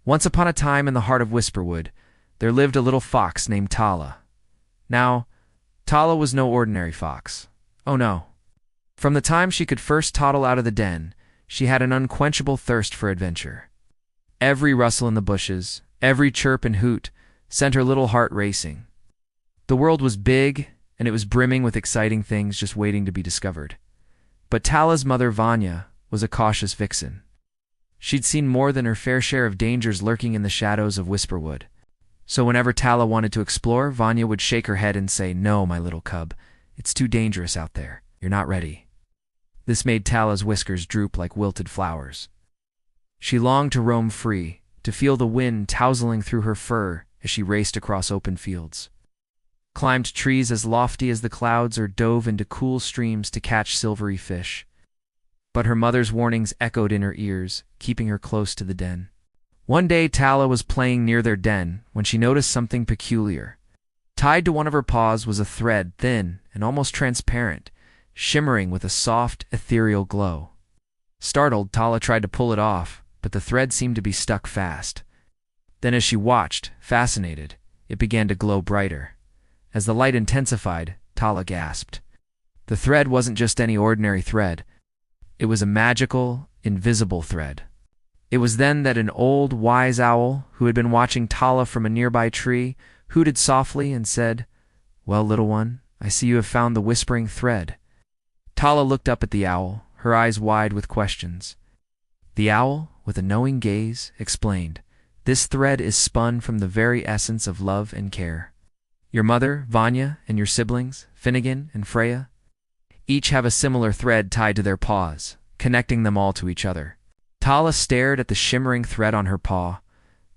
Once upon a time in the heart of Whisperwood, there lived a little fox named Tala. Now, Tala was no ordinary fox. Oh no. From the time she could first toddle out of the den, she had an unquenchable thirst for adventure. Every rustle in the bushes, every chirp and hoot, sent her little heart racing. The world was big, and it was brimming with exciting things just waiting to be discovered. But Tala's mother, Vanya, was a cautious vixen. She'd seen more than her fair share of dangers lurking in the shadows of Whisperwood. So whenever Tala wanted to explore, Vanya would shake her head and say, "No, my little cub, it's too dangerous out there. You're not ready." This made Tala's whiskers droop like wilted flowers. She longed to roam free, to feel the wind tousling through her fur as she raced across open fields, climbed trees as lofty as the clouds, or dove into cool streams to catch silvery fish. But her mother's warnings echoed in her ears, keeping her close to the den. One day Tala was playing near their den when she noticed something peculiar. Tied to one of her paws was a thread, thin and almost transparent, shimmering with a soft, ethereal glow. Startled, Tala tried to pull it off, but the thread seemed to be stuck fast. Then as she watched, fascinated, it began to glow brighter. As the light intensified, Tala gasped. The thread wasn't just any ordinary thread. It was a magical, invisible thread. It was then that an old, wise owl, who had been watching Tala from a nearby tree, hooted softly and said, "Well, little one, I see you have found the whispering thread." Tala looked up at the owl, her eyes wide with questions. The owl, with a knowing gaze, explained, "This thread is spun from the very essence of love and care. Your mother, Vanya, and your siblings, Finnegan and Freya, each have a similar thread tied to their paws, connecting them all to each other." Tala stared at the shimmering thread on her paw,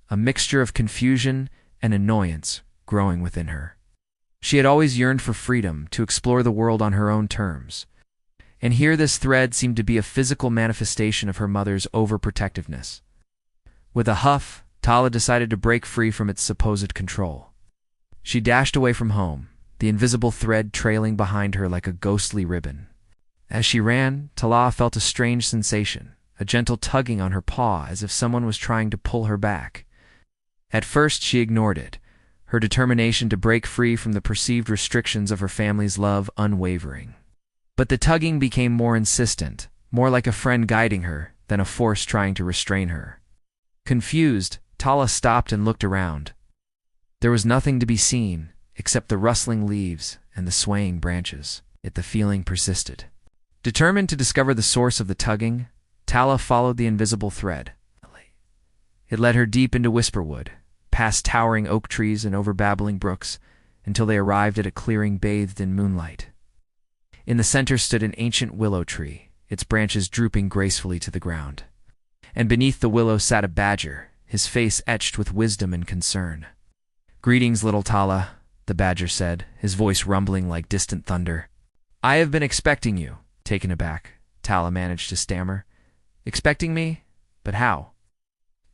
a mixture of confusion and annoyance growing within her. She had always yearned for freedom, to explore the world on her own terms. And here this thread seemed to be a physical manifestation of her mother's overprotectiveness. With a huff, Tala decided to break free from its supposed control. She dashed away from home, the invisible thread trailing behind her like a ghostly ribbon. As she ran, Tala felt a strange sensation, a gentle tugging on her paw as if someone was trying to pull her back. At first she ignored it, her determination to break free from the perceived restrictions of her family's love unwavering. But the tugging became more insistent, more like a friend guiding her than a force trying to restrain her. Confused, Tala stopped and looked around. There was nothing to be seen except the rustling leaves and the swaying branches, yet the feeling persisted. Determined to discover the source of the tugging, Tala followed the invisible thread. It led her deep into Whisperwood, past towering oak trees and over babbling brooks, until they arrived at a clearing bathed in moonlight. In the center stood an ancient willow tree, its branches drooping gracefully to the ground. And beneath the willow sat a badger, his face etched with wisdom and concern. "Greetings, little Tala," the badger said, his voice rumbling like distant thunder. "I have been expecting you." Taken aback, Tala managed to stammer. "Expecting me? But how?"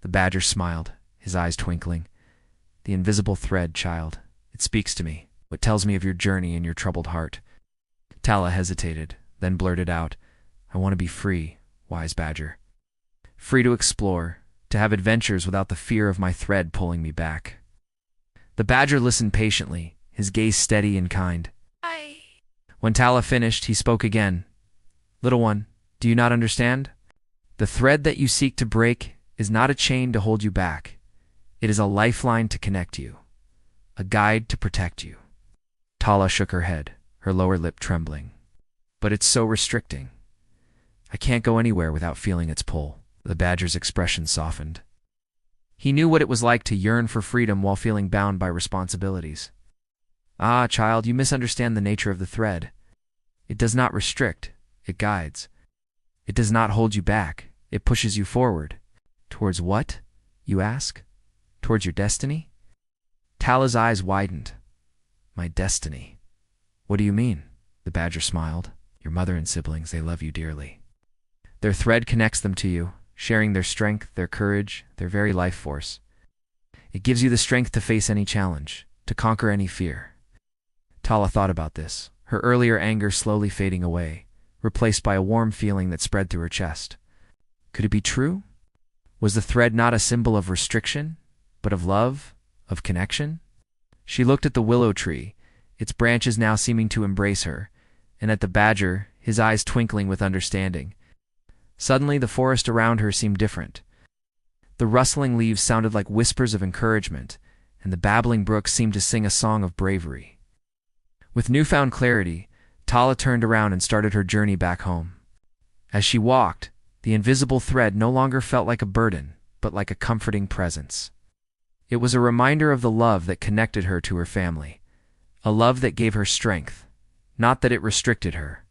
The badger smiled, his eyes twinkling. "The invisible thread, child. It speaks to me. It tells me of your journey and your troubled heart." Tala hesitated, then blurted out, "I want to be free, wise badger. Free to explore, to have adventures without the fear of my thread pulling me back." The badger listened patiently, his gaze steady and kind. When Tala finished, he spoke again. "Little one, do you not understand? The thread that you seek to break is not a chain to hold you back. It is a lifeline to connect you, a guide to protect you." Tala shook her head, her lower lip trembling. "But it's so restricting. I can't go anywhere without feeling its pull." The badger's expression softened. He knew what it was like to yearn for freedom while feeling bound by responsibilities. "Ah, child, you misunderstand the nature of the thread. It does not restrict, it guides. It does not hold you back, it pushes you forward." "Towards what?" you ask. "Towards your destiny?" Tala's eyes widened. "My destiny? What do you mean?" The badger smiled. "Your mother and siblings, they love you dearly. Their thread connects them to you, sharing their strength, their courage, their very life force. It gives you the strength to face any challenge, to conquer any fear." Tala thought about this, her earlier anger slowly fading away, replaced by a warm feeling that spread through her chest. Could it be true? Was the thread not a symbol of restriction, but of love, of connection? She looked at the willow tree, its branches now seeming to embrace her, and at the badger, his eyes twinkling with understanding. Suddenly, the forest around her seemed different. The rustling leaves sounded like whispers of encouragement, and the babbling brook seemed to sing a song of bravery. With newfound clarity, Tala turned around and started her journey back home. As she walked, the invisible thread no longer felt like a burden, but like a comforting presence. It was a reminder of the love that connected her to her family, a love that gave her strength, not that it restricted her.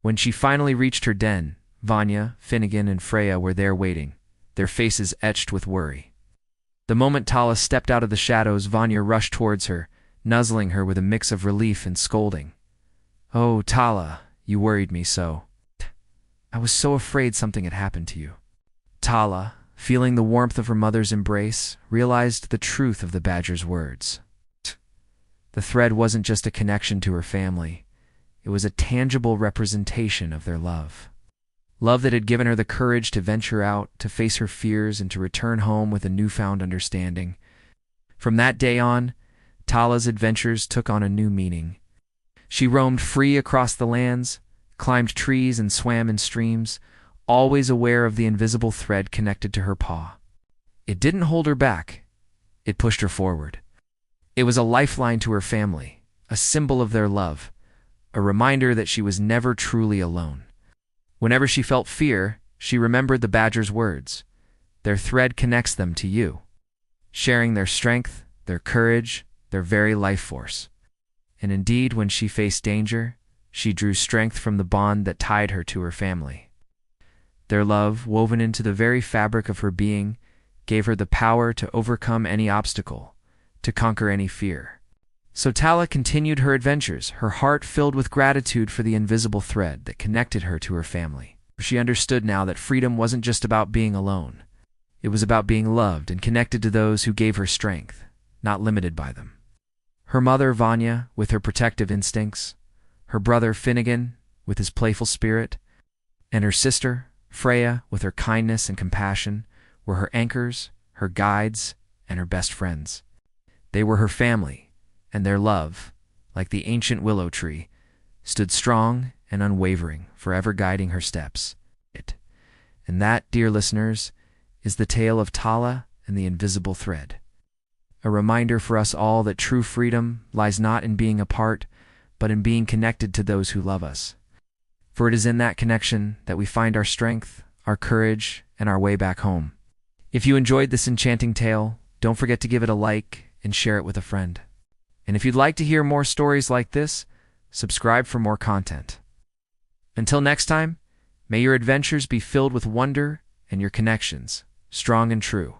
When she finally reached her den, Vanya, Finnegan, and Freya were there waiting, their faces etched with worry. The moment Tala stepped out of the shadows, Vanya rushed towards her, nuzzling her with a mix of relief and scolding. "Oh, Tala, you worried me so. I was so afraid something had happened to you." Tala, feeling the warmth of her mother's embrace, realized the truth of the badger's words. The thread wasn't just a connection to her family. It was a tangible representation of their love. Love that had given her the courage to venture out, to face her fears, and to return home with a newfound understanding. From that day on, Tala's adventures took on a new meaning. She roamed free across the lands, climbed trees and swam in streams, always aware of the invisible thread connected to her paw. It didn't hold her back. It pushed her forward. It was a lifeline to her family, a symbol of their love, a reminder that she was never truly alone. Whenever she felt fear, she remembered the badger's words. Their thread connects them to you, sharing their strength, their courage, their very life force. And indeed, when she faced danger, she drew strength from the bond that tied her to her family. Their love, woven into the very fabric of her being, gave her the power to overcome any obstacle, to conquer any fear. So Tala continued her adventures, her heart filled with gratitude for the invisible thread that connected her to her family. She understood now that freedom wasn't just about being alone. It was about being loved and connected to those who gave her strength, not limited by them. Her mother, Vanya, with her protective instincts, her brother, Finnegan, with his playful spirit, and her sister, Freya, with her kindness and compassion, were her anchors, her guides, and her best friends. They were her family, and their love, like the ancient willow tree, stood strong and unwavering, forever guiding her steps. And that, dear listeners, is the tale of Tala and the invisible thread. A reminder for us all that true freedom lies not in being apart, but in being connected to those who love us. For it is in that connection that we find our strength, our courage, and our way back home. If you enjoyed this enchanting tale, don't forget to give it a like and share it with a friend. And if you'd like to hear more stories like this, subscribe for more content. Until next time, may your adventures be filled with wonder and your connections strong and true.